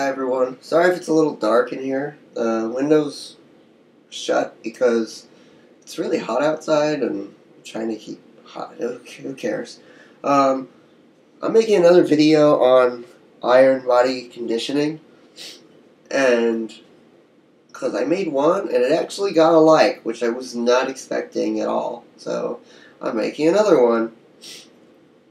Hi everyone. Sorry if it's a little dark in here. The window's shut because it's really hot outside and I'm trying to keep hot. Who cares? I'm making another video on iron body conditioning, and because I made one and it actually got a like, which I was not expecting at all. So I'm making another one.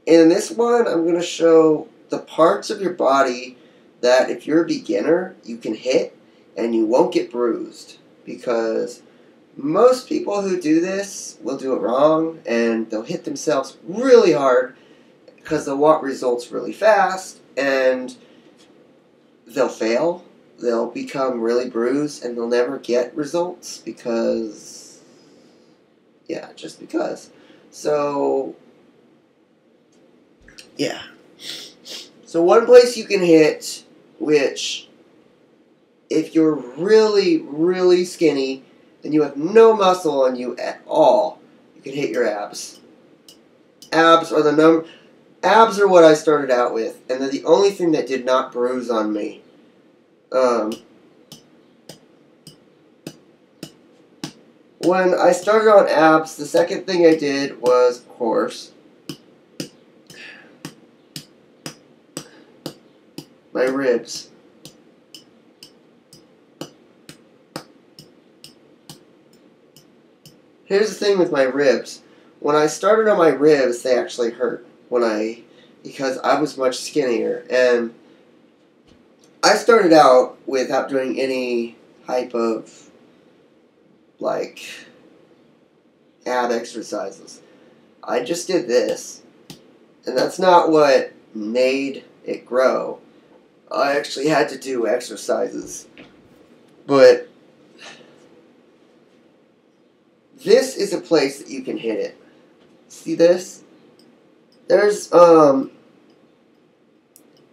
In this one, I'm going to show the parts of your body that if you're a beginner, you can hit and you won't get bruised. Because most people who do this will do it wrong and they'll hit themselves really hard because they'll want results really fast and they'll fail. They'll become really bruised and they'll never get results because, yeah, just because. So, yeah. So one place you can hit, which if you're really, really skinny and you have no muscle on you at all, you can hit your abs. Abs are what I started out with, and they're the only thing that did not bruise on me. When I started on abs, the second thing I did was, of course, my ribs. Here's the thing with my ribs. When I started on my ribs, they actually hurt because I was much skinnier, and I started out without doing any type of like ab exercises. I just did this, and that's not what made it grow. I actually had to do exercises, but this is a place that you can hit it. See this? There's, do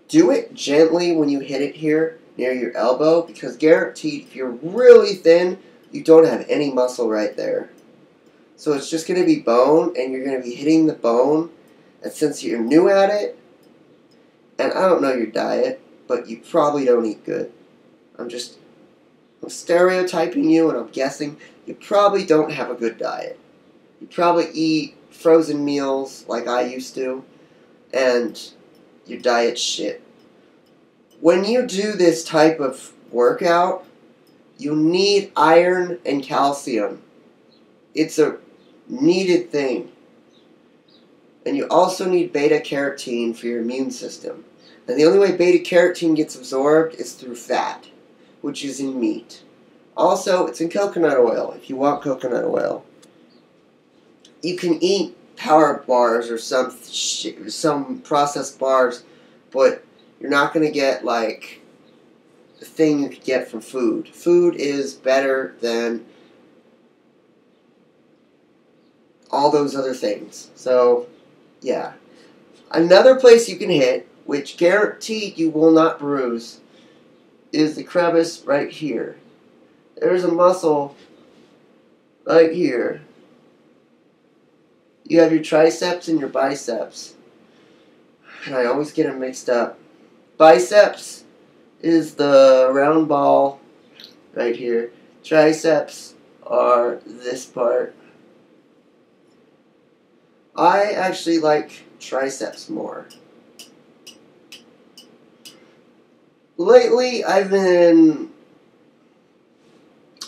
it gently when you hit it here near your elbow, because guaranteed if you're really thin, you don't have any muscle right there. So it's just going to be bone, and you're going to be hitting the bone, and since you're new at it, and I don't know your diet, but you probably don't eat good. I'm stereotyping you, and I'm guessing you probably don't have a good diet. You probably eat frozen meals like I used to, and your diet's shit. When you do this type of workout, you need iron and calcium. It's a needed thing. And you also need beta-carotene for your immune system. And the only way beta-carotene gets absorbed is through fat, which is in meat. Also, it's in coconut oil, if you want coconut oil. You can eat power bars or some processed bars, but you're not going to get, like, the thing you could get from food. Food is better than all those other things. So, yeah. Another place you can hit, which guaranteed you will not bruise, is the crevice right here. There's a muscle right here. You have your triceps and your biceps. And I always get them mixed up. Biceps is the round ball right here. Triceps are this part. I actually like triceps more. Lately, I've been...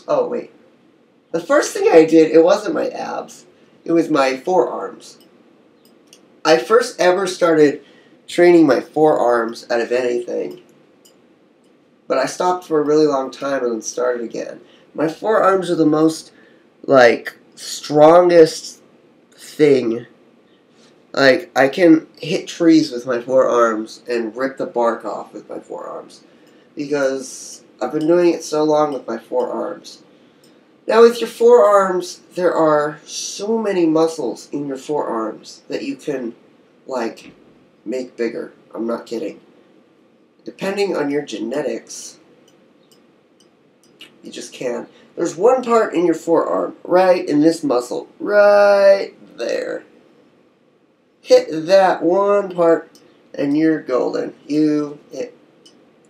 Oh, wait. The first thing I did, it wasn't my abs. It was my forearms. I first ever started training my forearms out of anything. But I stopped for a really long time and then started again. My forearms are the most, like, strongest thing. Like, I can hit trees with my forearms and rip the bark off with my forearms. Because I've been doing it so long with my forearms. Now, with your forearms, there are so many muscles in your forearms that you can, like, make bigger. I'm not kidding. Depending on your genetics, you just can. There's one part in your forearm, right in this muscle, right there. Hit that one part, and you're golden.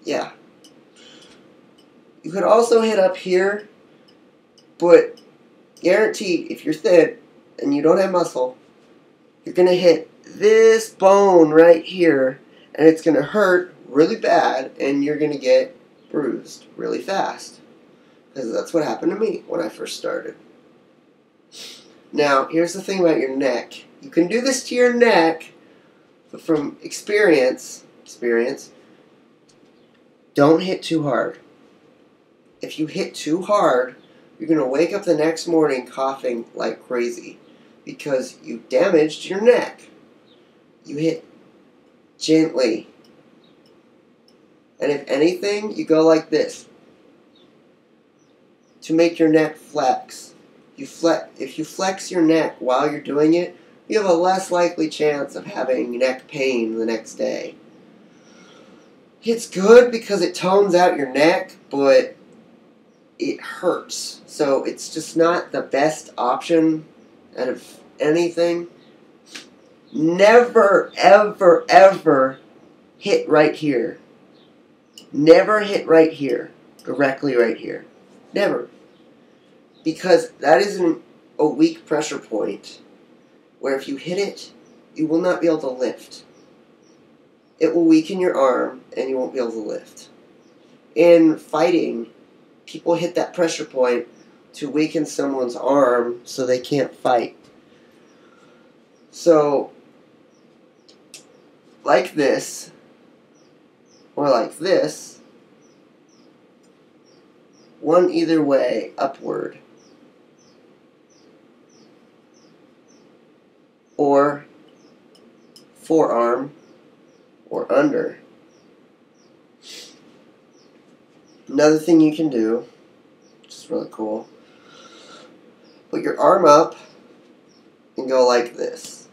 Yeah. You could also hit up here, but guaranteed, if you're thin and you don't have muscle, you're going to hit this bone right here, and it's going to hurt really bad, and you're going to get bruised really fast. Because that's what happened to me when I first started. Now, here's the thing about your neck. You can do this to your neck, but from experience, don't hit too hard. If you hit too hard, you're going to wake up the next morning coughing like crazy because you damaged your neck. You hit gently. And if anything, you go like this to make your neck flex. If you flex your neck while you're doing it, you have a less likely chance of having neck pain the next day. It's good because it tones out your neck, but it hurts. So it's just not the best option out of anything. Never, ever, ever hit right here. Never hit right here. Directly right here. Never. Because that is a weak pressure point where if you hit it, you will not be able to lift. It will weaken your arm and you won't be able to lift. In fighting, people hit that pressure point to weaken someone's arm so they can't fight. So, like this, or like this, one either way, upward, or forearm, or under. Another thing you can do, which is really cool, put your arm up and go like this,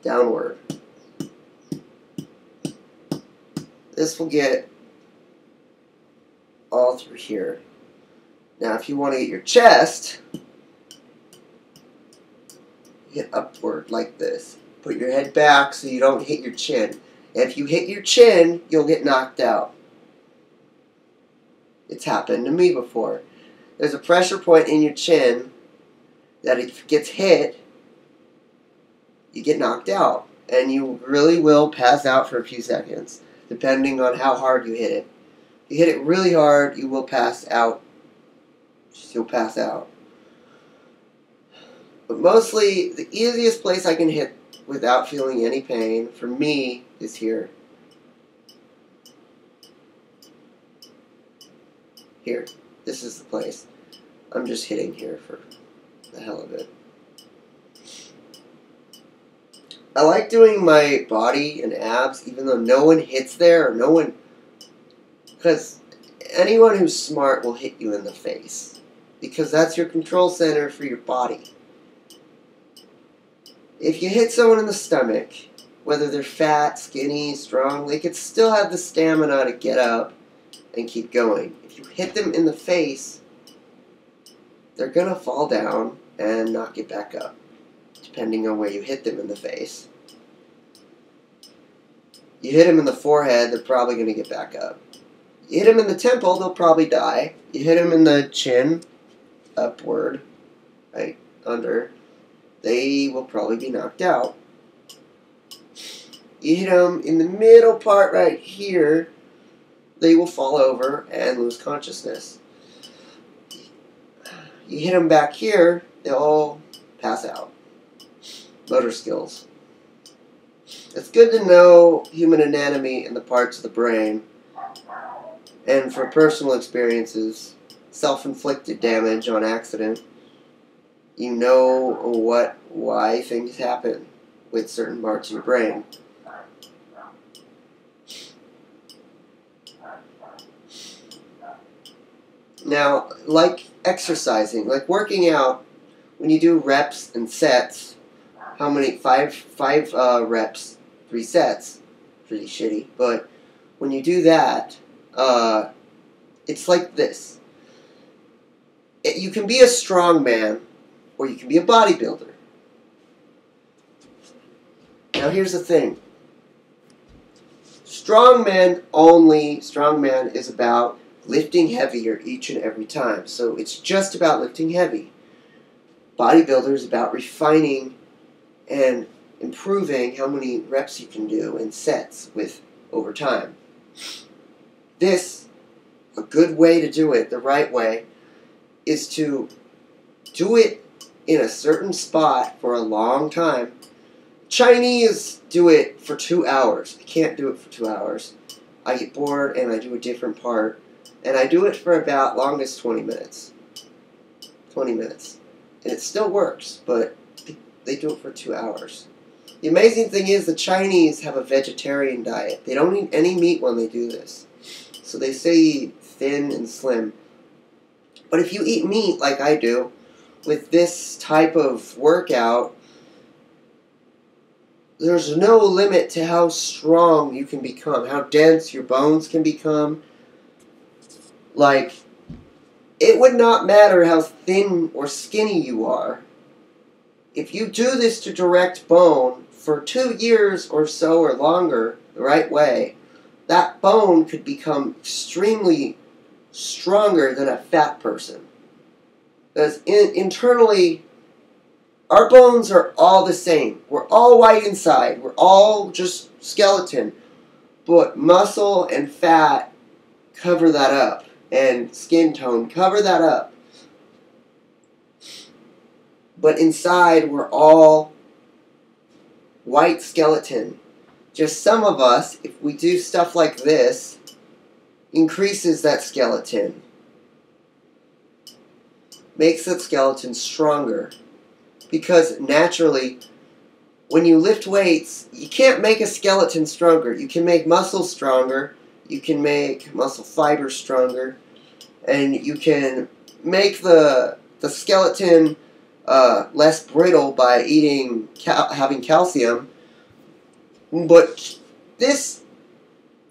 downward. This will get all through here. Now if you want to get your chest, hit upward like this. Put your head back so you don't hit your chin. And if you hit your chin, you'll get knocked out. It's happened to me before. There's a pressure point in your chin that if it gets hit, you get knocked out. And you really will pass out for a few seconds, depending on how hard you hit it. If you hit it really hard, you will pass out. You'll pass out. But mostly, the easiest place I can hit without feeling any pain, for me, is here. Here. This is the place. I'm just hitting here for the hell of it. I like doing my body and abs even though no one hits there, or no one... Because anyone who's smart will hit you in the face. Because that's your control center for your body. If you hit someone in the stomach, whether they're fat, skinny, strong, they could still have the stamina to get up and keep going. If you hit them in the face, they're going to fall down and not get back up, depending on where you hit them in the face. You hit them in the forehead, they're probably going to get back up. You hit them in the temple, they'll probably die. You hit them in the chin, upward, right, under, they will probably be knocked out. You hit them in the middle part right here, they will fall over and lose consciousness. You hit them back here, they'll all pass out. Motor skills. It's good to know human anatomy and the parts of the brain. And for personal experiences, self-inflicted damage on accident, you know why things happen with certain parts of your brain. Now, like exercising, like working out, when you do reps and sets, how many? Five reps, 3 sets. Pretty shitty. But when you do that, it's like this. You can be a strong man, or you can be a bodybuilder. Now here's the thing. Strongman is about lifting heavier each and every time. So it's just about lifting heavy. Bodybuilder is about refining and improving how many reps you can do in sets with over time. A good way to do it, the right way, is to do it in a certain spot for a long time. Chinese do it for 2 hours. I can't do it for 2 hours. I get bored and I do a different part. And I do it for about longest 20 minutes. 20 minutes. And it still works, but they do it for 2 hours. The amazing thing is the Chinese have a vegetarian diet. They don't eat any meat when they do this. So they say thin and slim. But if you eat meat like I do, with this type of workout, there's no limit to how strong you can become, how dense your bones can become. Like, it would not matter how thin or skinny you are. If you do this to direct bone for 2 years or so or longer, the right way, that bone could become extremely stronger than a fat person. Because internally, our bones are all the same. We're all white inside. We're all just skeleton. But muscle and fat cover that up. And skin tone cover that up. But inside, we're all white skeleton. Just some of us, if we do stuff like this, increases that skeleton. Makes that skeleton stronger. Because naturally, when you lift weights, you can't make a skeleton stronger. You can make muscle stronger. You can make muscle fiber stronger. And you can make the skeleton less brittle by having calcium. But this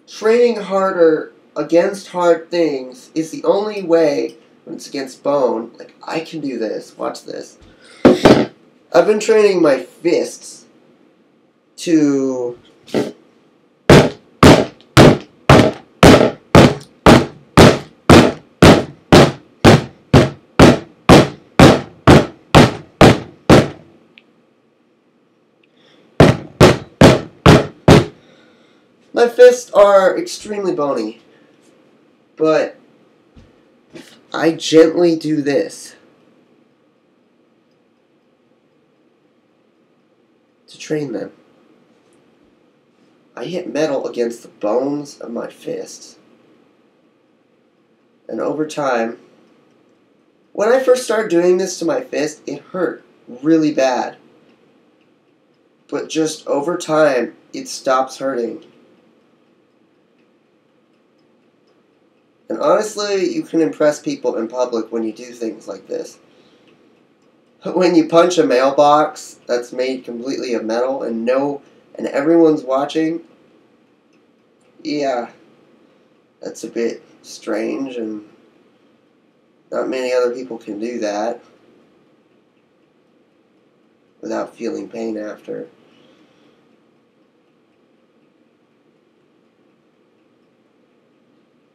training harder against hard things is the only way when it's against bone. Like, I can do this. Watch this. I've been training my fists to my fists are extremely bony, but I gently do this to train them. I hit metal against the bones of my fists. And over time, when I first started doing this to my fist, it hurt really bad. But just over time, it stops hurting. And honestly, you can impress people in public when you do things like this. When you punch a mailbox that's made completely of metal and everyone's watching, yeah, that's a bit strange, and not many other people can do that without feeling pain after.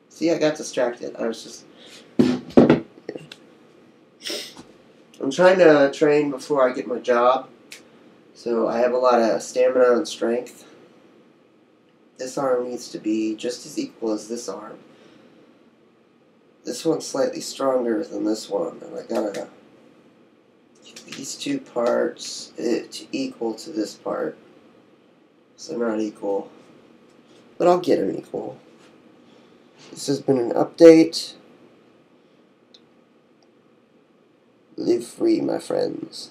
See, I got distracted. I'm trying to train before I get my job, so I have a lot of stamina and strength. This arm needs to be just as equal as this arm. This one's slightly stronger than this one, and I gotta get these two parts to equal to this part. So they're not equal, but I'll get them equal. This has been an update. Live free, my friends.